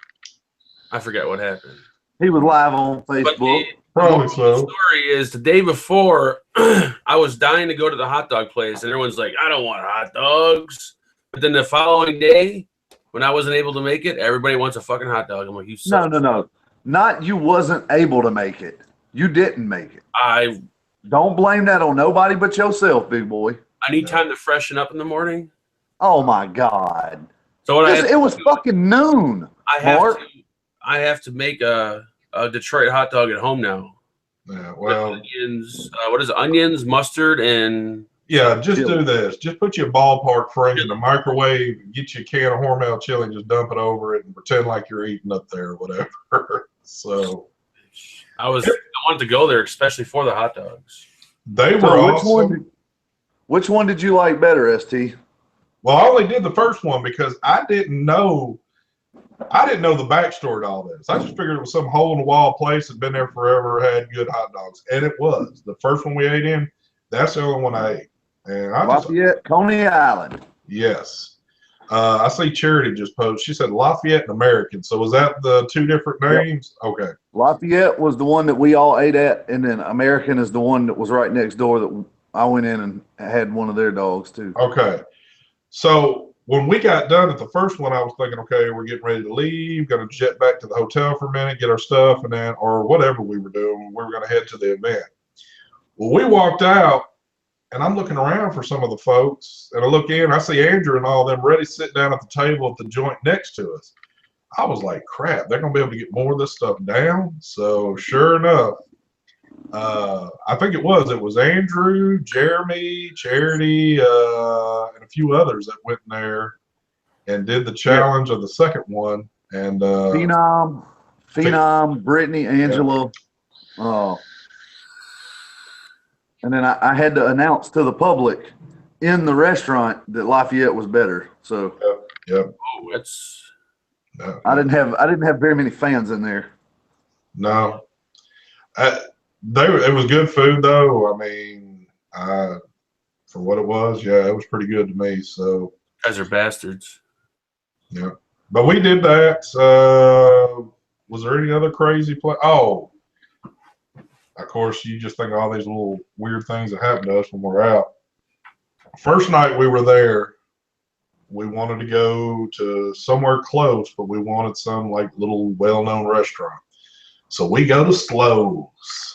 He was live on Facebook. Probably so. The story is the day before, I was dying to go to the hot dog place, and everyone's like, I don't want hot dogs. But then the following day, when I wasn't able to make it, everybody wants a fucking hot dog. I'm like, you suck. No. Not you wasn't able to make it. You didn't make it. Don't blame that on nobody but yourself, big boy. I need time to freshen up in the morning. Oh my God! So it was fucking noon. I have to make a Detroit hot dog at home now. Yeah, well, onions. What is it? Onions, mustard, and just do this. Just put your ballpark Frank in the microwave. Get you a can of Hormel chili and just dump it over it and pretend like you're eating up there or whatever. So. I wanted to go there, especially for the hot dogs. They were awesome. Which one did you like better, ST? Well, I only did the first one because I didn't know the backstory to all this. I just figured it was some hole in the wall place that had been there forever, had good hot dogs, and it was. The first one we ate in, that's the only one I ate. And Lafayette, Coney Island. Yes. I see Charity just posted. She said Lafayette and American. So was that the two different names? Yep. Okay. Lafayette was the one that we all ate at, and then American is the one that was right next door that I went in and had one of their dogs too. Okay. So when we got done at the first one, I was thinking, okay, we're getting ready to leave, going to jet back to the hotel for a minute, get our stuff, and then, or whatever we were doing, we were going to head to the event. Well, we walked out. And I'm looking around for some of the folks, and I look in, I see Andrew and all of them ready to sit down at the table at the joint next to us. I was like, crap, they're going to be able to get more of this stuff down. So sure enough, I think it was Andrew, Jeremy, Charity, and a few others that went in there and did the challenge of the second one. And Phenom, Brittany, Angela. And then I had to announce to the public in the restaurant that Lafayette was better. So yep. Oh, it's. No. I didn't have very many fans in there. No, it was good food though. I mean, for what it was, yeah, it was pretty good to me. So you guys are bastards. Yeah, but we did that. Was there any other crazy play? Oh. Of course, you just think of all these little weird things that happen to us when we're out. First night we were there, we wanted to go to somewhere close, but we wanted some like little well-known restaurant. So we go to Slows.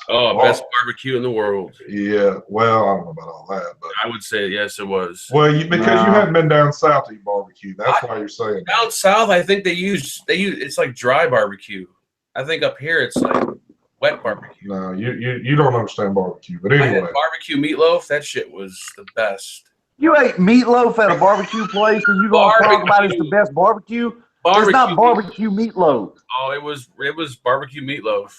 Oh, best barbecue in the world. Yeah, well, I don't know about all that, but I would say yes, it was. Well, because you hadn't been down south to eat barbecue. That's why you're saying that. Down south, I think they use it's like dry barbecue. I think up here it's like wet barbecue. No, you don't understand barbecue. But anyway, barbecue meatloaf, that shit was the best. You ate meatloaf at a barbecue place, and you gonna talk about it's the best barbecue? It's not barbecue meatloaf. Oh, it was barbecue meatloaf.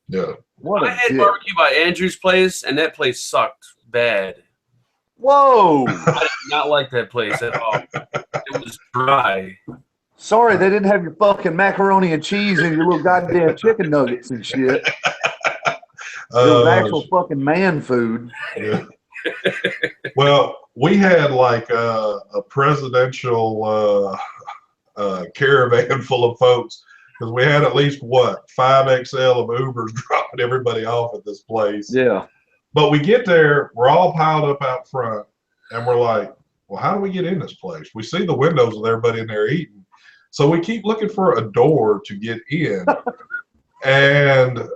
Yeah. I had barbecue by Andrew's place, and that place sucked bad. Whoa! I did not like that place at all. It was dry. Sorry, they didn't have your fucking macaroni and cheese and your little goddamn chicken nuggets and shit. It was actual fucking man food. Yeah. Well, we had like a presidential caravan full of folks because we had at least 5XL of Ubers dropping everybody off at this place. Yeah. But we get there, we're all piled up out front, and we're like, well, how do we get in this place? We see the windows with everybody in there eating. So we keep looking for a door to get in. And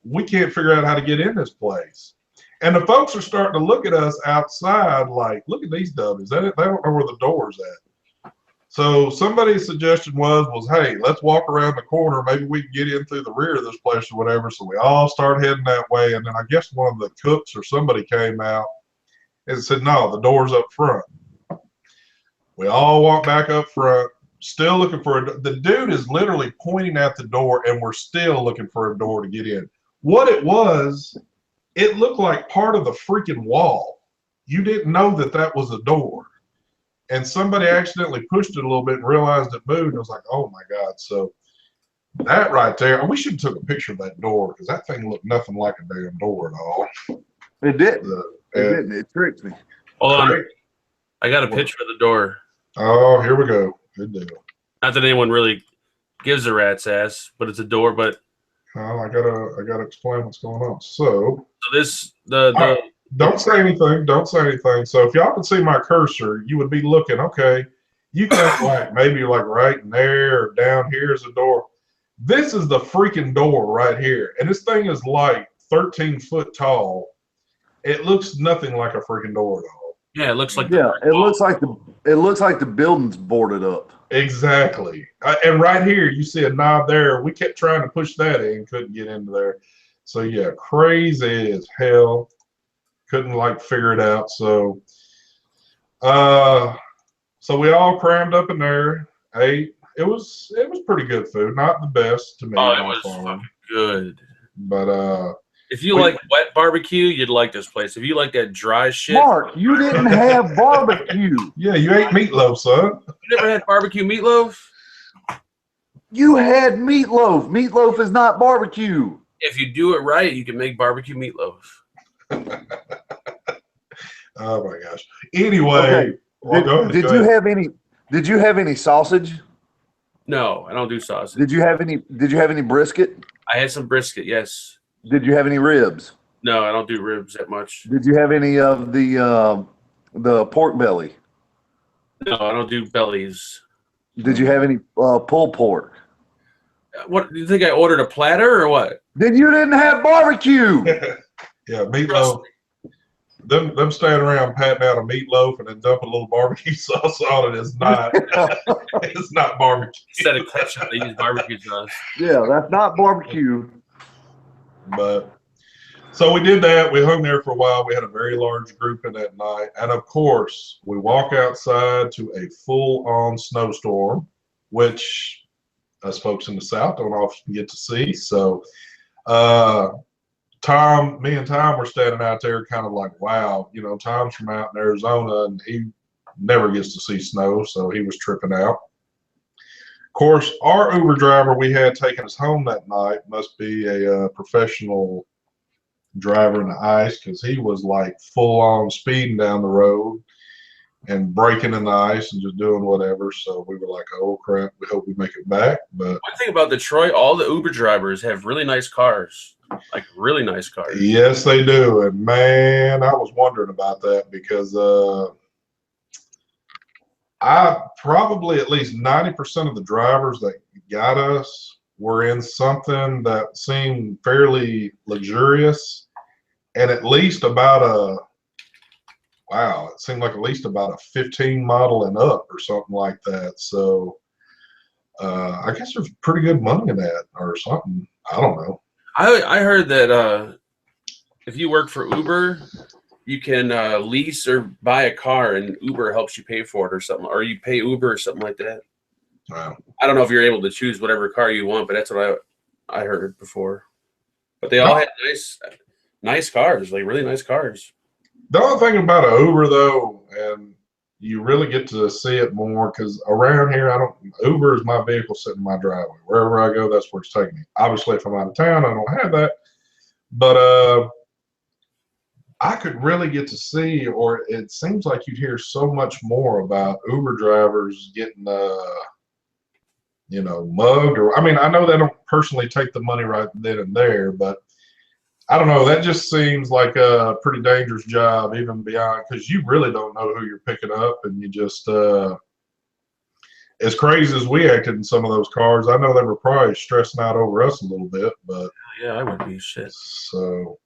we can't figure out how to get in this place. And the folks are starting to look at us outside like, look at these dummies. They don't know where the door's at. So somebody's suggestion was, hey, let's walk around the corner. Maybe we can get in through the rear of this place or whatever. So we all start heading that way. And then I guess one of the cooks or somebody came out and said, no, the door's up front. We all walk back up front, still looking for the dude is literally pointing at the door, and we're still looking for a door to get in. What it was, it looked like part of the freaking wall. You didn't know that was a door. And somebody accidentally pushed it a little bit and realized it moved. And it was like, oh my God. So that right there, we should have took a picture of that door because that thing looked nothing like a damn door at all. It didn't. It didn't. It tricked me. Hold on. I got a picture of the door. Oh, here we go. Good deal. Not that anyone really gives a rat's ass, but it's a door. But I gotta explain what's going on. So don't say anything. Don't say anything. So if y'all can see my cursor, you would be looking. Okay, you think like maybe like right in there or down here is a door. This is the freaking door right here, and this thing is like 13 foot tall. It looks nothing like a freaking door at all. Yeah, it looks like it looks like the building's boarded up. Exactly. And right here, you see a knob there. We kept trying to push that in, couldn't get into there. So yeah, crazy as hell. Couldn't like figure it out. So, so we all crammed up in there, ate. It was pretty good food. Not the best to me. Oh, it was fucking good. But if you like wet barbecue, you'd like this place. If you like that dry shit, Mark, you didn't have barbecue. Yeah, you ate meatloaf, son. You never had barbecue meatloaf? You had meatloaf. Meatloaf is not barbecue. If you do it right, you can make barbecue meatloaf. Oh my gosh. Anyway, okay. Well, did you have any sausage? No, I don't do sausage. Did you have any brisket? I had some brisket, yes. Did you have any ribs? No, I don't do ribs that much. Did you have any of the pork belly? No, I don't do bellies. Did you have any pulled pork? What do you think? I ordered a platter or what? Then you didn't have barbecue. Yeah, meatloaf. Them standing around patting out a meatloaf and then dumping a little barbecue sauce on it is not. It's not barbecue. Instead of ketchup, they use barbecue sauce. Yeah, that's not barbecue. But so we did that. We hung there for a while. We had a very large group in that night, and of course, we walk outside to a full-on snowstorm, which us folks in the South don't often get to see. So, me and Tom were standing out there, kind of like, wow, you know, Tom's from out in Arizona, and he never gets to see snow, so he was tripping out. Of course, our Uber driver we had taking us home that night must be a professional driver in the ice, because he was like full on speeding down the road and breaking in the ice and just doing whatever. So we were like, oh crap, we hope we make it back. But one thing about Detroit, all the Uber drivers have really nice cars, like really nice cars. Yes, they do. And man, I was wondering about that because I probably at least 90% of the drivers that got us were in something that seemed fairly luxurious, and at least about it seemed like at least about a 15 model and up or something like that. So I guess there's pretty good money in that or something. I don't know. I heard that if you work for Uber, you can lease or buy a car, and Uber helps you pay for it or something, or you pay Uber or something like that. Wow. I don't know if you're able to choose whatever car you want, but that's what I heard before. But they all had nice cars, like really nice cars. The only thing about an Uber though, and you really get to see it more because around here, Uber is my vehicle sitting in my driveway. Wherever I go, that's where it's taking me. Obviously, if I'm out of town, I don't have that. But I could really get to see, or it seems like you'd hear so much more about Uber drivers getting, mugged. Or I mean, I know they don't personally take the money right then and there, but I don't know. That just seems like a pretty dangerous job, even beyond, because you really don't know who you're picking up, and you just, as crazy as we acted in some of those cars, I know they were probably stressing out over us a little bit, but Yeah, I would be shit. so,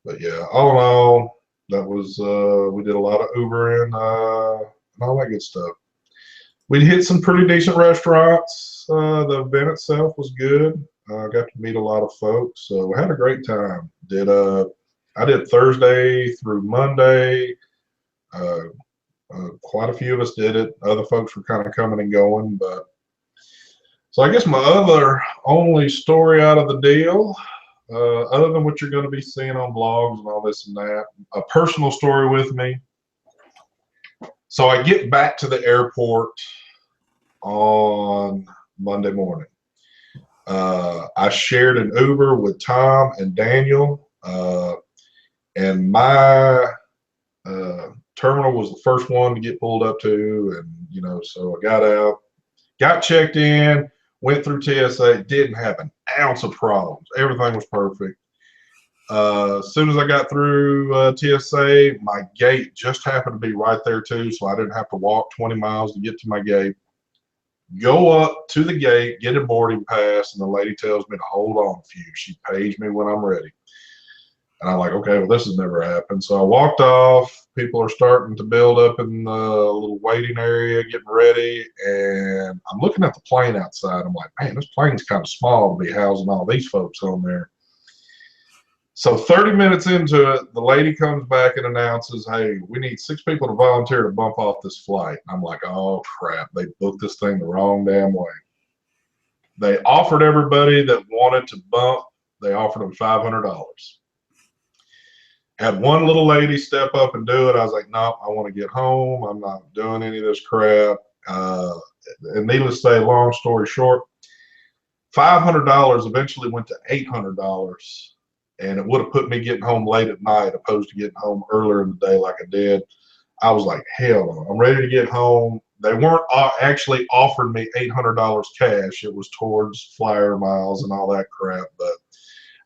but yeah, all in all, that was, we did a lot of Ubering, and all that good stuff. We hit some pretty decent restaurants. The event itself was good. Got to meet a lot of folks, so we had a great time. I did Thursday through Monday. Uh, quite a few of us did it. Other folks were kind of coming and going, but so I guess my other only story out of the deal, other than what you're going to be seeing on blogs and all this and that, a personal story with me. So I get back to the airport on Monday morning. I shared an Uber with Tom and Daniel, and my terminal was the first one to get pulled up to, and so I got out, got checked in, went through TSA, didn't have an ounce of problems. Everything was perfect. As soon as I got through TSA, my gate just happened to be right there too, so I didn't have to walk 20 miles to get to my gate. Go up to the gate, get a boarding pass, and the lady tells me to hold on a few. She pays me when I'm ready. And I'm like, okay, well, this has never happened. So I walked off. People are starting to build up in the little waiting area, getting ready. And I'm looking at the plane outside. I'm like, man, this plane's kind of small to be housing all these folks on there. So 30 minutes into it, the lady comes back and announces, hey, we need 6 people to volunteer to bump off this flight. I'm like, oh, crap. They booked this thing the wrong damn way. They offered everybody that wanted to bump, they offered them $500. Had one little lady step up and do it. I was like, no, I want to get home. I'm not doing any of this crap. And needless to say, long story short, $500 eventually went to $800. And it would have put me getting home late at night opposed to getting home earlier in the day like I did. I was like, hell no, I'm ready to get home. They weren't actually offering me $800 cash. It was towards flyer miles and all that crap, but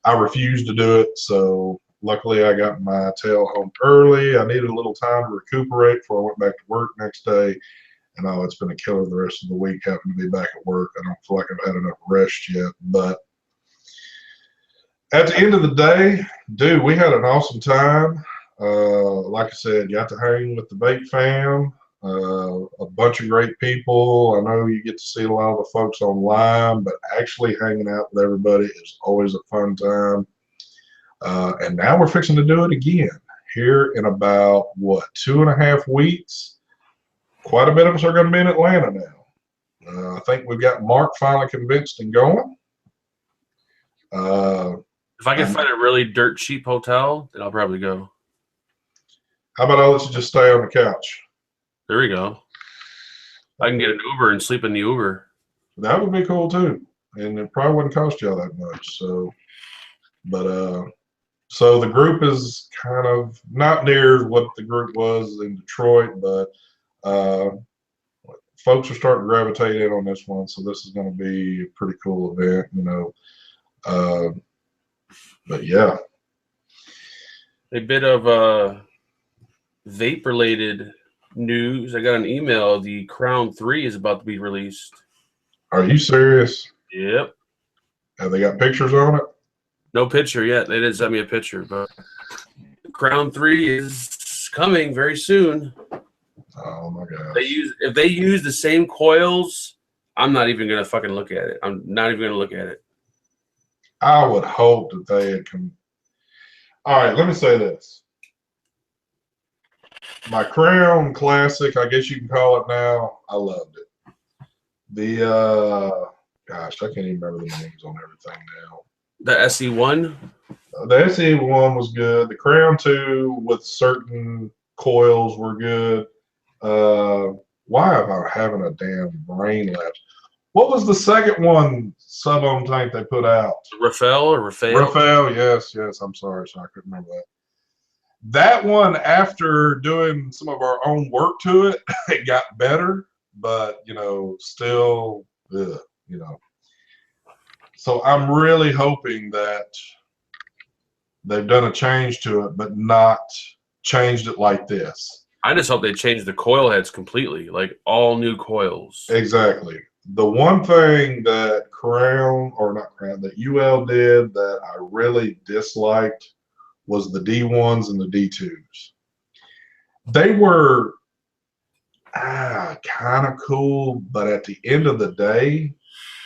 I refused to do it. So luckily I got my tail home early. I needed a little time to recuperate before I went back to work next day. And it's been a killer the rest of the week having to be back at work. I don't feel like I've had enough rest yet, but at the end of the day, dude, we had an awesome time. Like I said, got to hang with the Bait fam, a bunch of great people. I know you get to see a lot of the folks online, but actually hanging out with everybody is always a fun time. And now we're fixing to do it again here in about, 2.5 weeks. Quite a bit of us are going to be in Atlanta now. I think we've got Mark finally convinced and going. If I can find a really dirt cheap hotel, then I'll probably go. How about I let you just stay on the couch? There we go. I can get an Uber and sleep in the Uber. That would be cool too, and it probably wouldn't cost y'all that much. So, but so the group is kind of not near what the group was in Detroit, but folks are starting to gravitate in on this one. So this is going to be a pretty cool event, But yeah, a bit of vape related news. I got an email. The Crown 3 is about to be released. Are you serious? Yep. Have they got pictures on it? No picture yet. They didn't send me a picture, but Crown 3 is coming very soon. Oh my god! If they use the same coils, I'm not even gonna fucking look at it. I'm not even gonna look at it. I would hope that they had come. All right, let me say this. My Crown Classic, I guess you can call it now, I loved it. The, gosh, I can't even remember the names on everything now. The SE1? The SE1 was good. The Crown 2 with certain coils were good. Why am I having a damn brain lapse? What was the second one sub-ohm tank they put out? Rafael. Rafael, yes. I'm sorry, so I couldn't remember that. That one, after doing some of our own work to it, it got better, but still, So I'm really hoping that They've done a change to it, but not changed it like this. I just hope they change the coil heads completely, like all new coils. Exactly. The one thing that that UL did that I really disliked was the D1s and the D2s. They were kind of cool, but at the end of the day,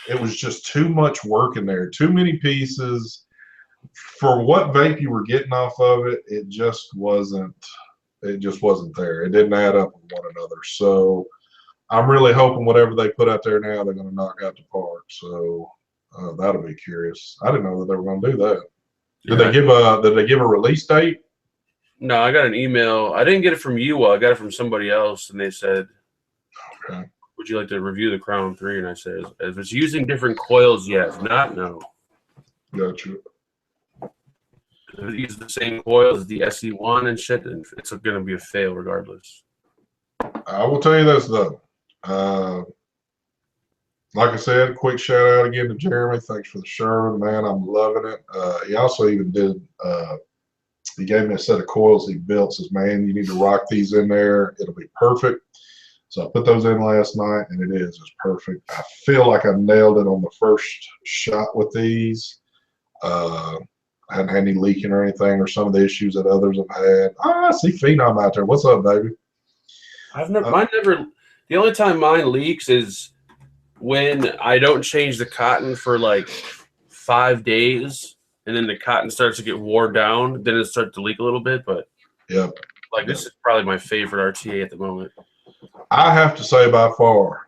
it was just too much work in there, too many pieces. For what vape you were getting off of it, it just wasn't there. It didn't add up with one another. So I'm really hoping whatever they put out there now, they're going to knock out the park. So that'll be curious. I didn't know that they were going to do that. Did they give a release date? No, I got an email. I didn't get it from you. I got it from somebody else, and they said, Okay. would you like to review the Crown 3? And I said, if it's using different coils, yes. Not, no. Gotcha. If it uses the same coil as the SE1 and shit, then it's going to be a fail regardless. I will tell you this, though. Like I said, quick shout out again to Jeremy. Thanks for the Sherman, man. I'm loving it. He also even did, he gave me a set of coils he built. Says, man, you need to rock these in there. It'll be perfect. So I put those in last night, and it's perfect. I feel like I nailed it on the first shot with these. I hadn't had any leaking or anything, or some of the issues that others have had. I see Phenom out there. What's up, baby? The only time mine leaks is when I don't change the cotton for like 5 days, and then the cotton starts to get worn down. Then it starts to leak a little bit. But this is probably my favorite RTA at the moment. I have to say, by far,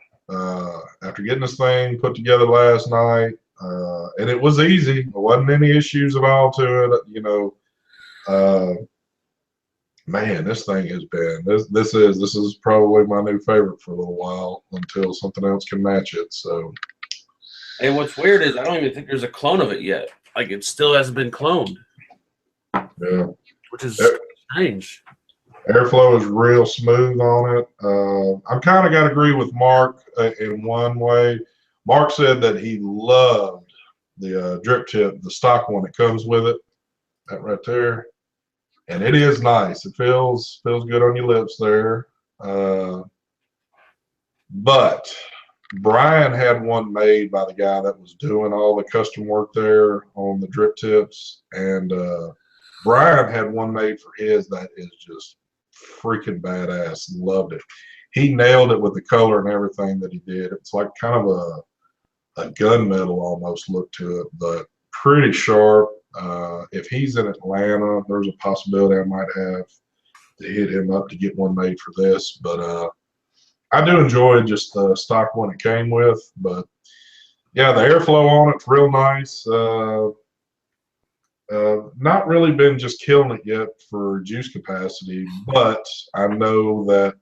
after getting this thing put together last night, and it was easy. There wasn't any issues at all to it. Man, this thing has been this is probably my new favorite for a little while until something else can match it. So, and what's weird is I don't even think there's a clone of it yet. Like it still hasn't been cloned. Yeah, which is strange. Airflow is real smooth on it. I'm kind of got to agree with Mark in one way. Mark said that he loved the drip tip, the stock one that comes with it, that right there. And it is nice. It feels good on your lips there. But Brian had one made by the guy that was doing all the custom work there on the drip tips. And Brian had one made for his that is just freaking badass. Loved it. He nailed it with the color and everything that he did. It's like kind of a gunmetal almost look to it, but pretty sharp. If he's in Atlanta, there's a possibility I might have to hit him up to get one made for this. But I do enjoy just the stock one it came with. But yeah, the airflow on it's real nice. Not really been just killing it yet for juice capacity, but I know that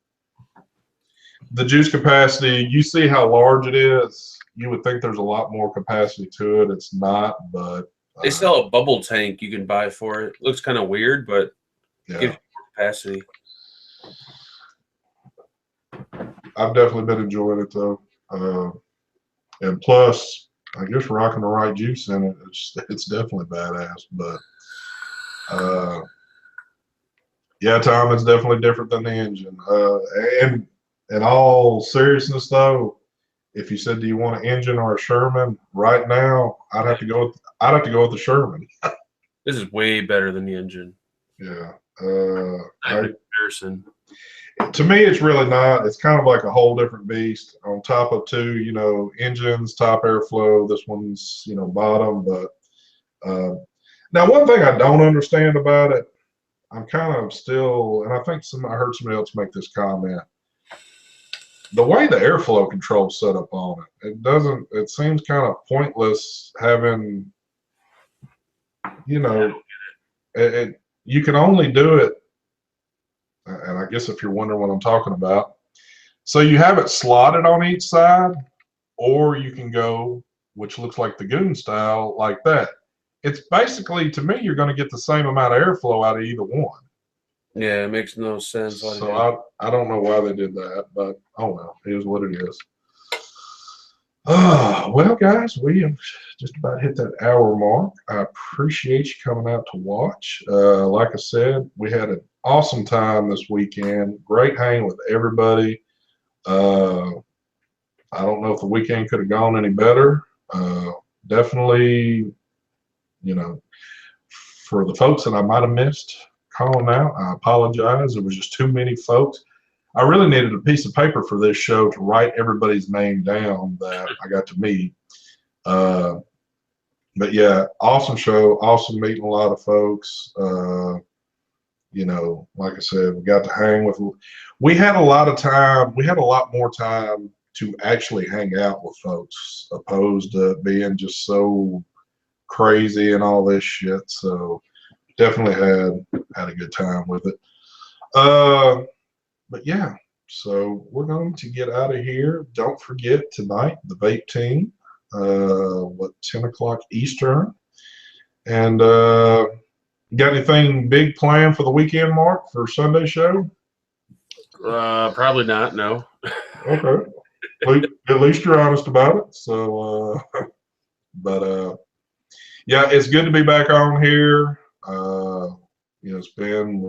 the juice capacity, you see how large it is. You would think there's a lot more capacity to it. It's not, but they sell a bubble tank you can buy for it. Looks kind of weird, but gives you more capacity. I've definitely been enjoying it though, and plus, I guess rocking the right juice in it, it's definitely badass. But yeah, Tom, it's definitely different than the engine. And in all seriousness, though, if you said, "Do you want an engine or a Sherman?" Right now, I'd have to go with the Sherman. This is way better than the engine. Yeah. Comparison. To me, it's really not. It's kind of like a whole different beast. On top of two, engines, top airflow. This one's, bottom. But now, one thing I don't understand about it, I'm kind of still, and I think I heard somebody else make this comment. The way the airflow control set up on it, it seems kind of pointless having, you can only do it, and I guess if you're wondering what I'm talking about, so you have it slotted on each side, or you can go, which looks like the Goon style, like that. It's basically, to me, you're going to get the same amount of airflow out of either one. Yeah, it makes no sense. So I don't know why they did that, but oh well, it is what it is. Well, guys, we have just about hit that hour mark. I appreciate you coming out to watch. Like I said, we had an awesome time this weekend. Great hanging with everybody. I don't know if the weekend could have gone any better. Definitely, you know, for the folks that I might have missed calling out, I apologize. There was just too many folks. I really needed a piece of paper for this show to write everybody's name down that I got to meet. But yeah, awesome show. Awesome meeting a lot of folks. You know, like I said, we got to hang with. We had a lot of time. We had a lot more time to actually hang out with folks, opposed to being just so crazy and all this shit. So definitely had a good time with it. But yeah, so we're going to get out of here. Don't forget tonight, the vape team, 10 o'clock Eastern. And got anything big planned for the weekend, Mark, for Sunday show? Probably not, no. Okay. At least you're honest about it. So, yeah, it's good to be back on here. You know, it's been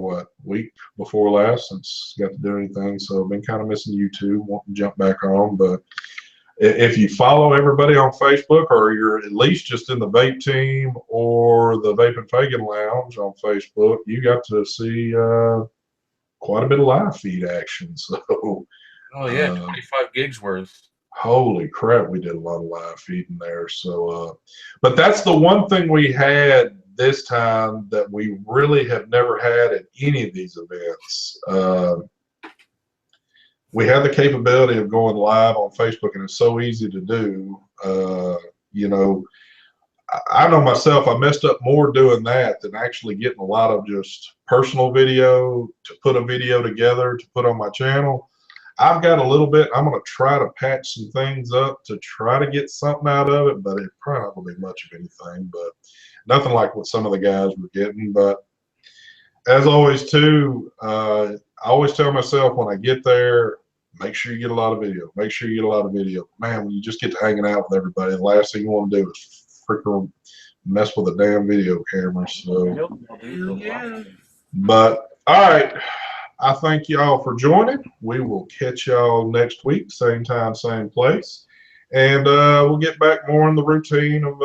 week before last since got to do anything, so I've been kind of missing YouTube, wanting to jump back on. But if you follow everybody on Facebook, or you're at least just in the vape team or the Vape and Fagan Lounge on Facebook, you got to see quite a bit of live feed action. So, oh yeah, 25 gigs worth. Holy crap, we did a lot of live feeding there. So, but that's the one thing we had this time that we really have never had at any of these events. We have the capability of going live on Facebook, and it's so easy to do. You know, I know myself, I messed up more doing that than actually getting a lot of just personal video to put a video together to put on my channel. I've got a little bit. I'm going to try to patch some things up to try to get something out of it, but it's probably not going to be much of anything. But nothing like what some of the guys were getting. But as always, too, I always tell myself when I get there, make sure you get a lot of video. Make sure you get a lot of video. Man, when you just get to hanging out with everybody, the last thing you want to do is freaking mess with a damn video camera. So, yeah. But all right. I thank y'all for joining. We will catch y'all next week, same time, same place. And we'll get back more in the routine of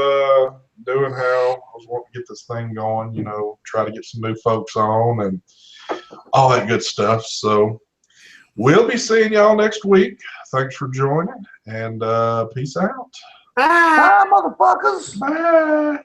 doing how I was wanting to get this thing going, you know, try to get some new folks on and all that good stuff. So we'll be seeing y'all next week. Thanks for joining, and peace out. Bye, motherfuckers. Bye.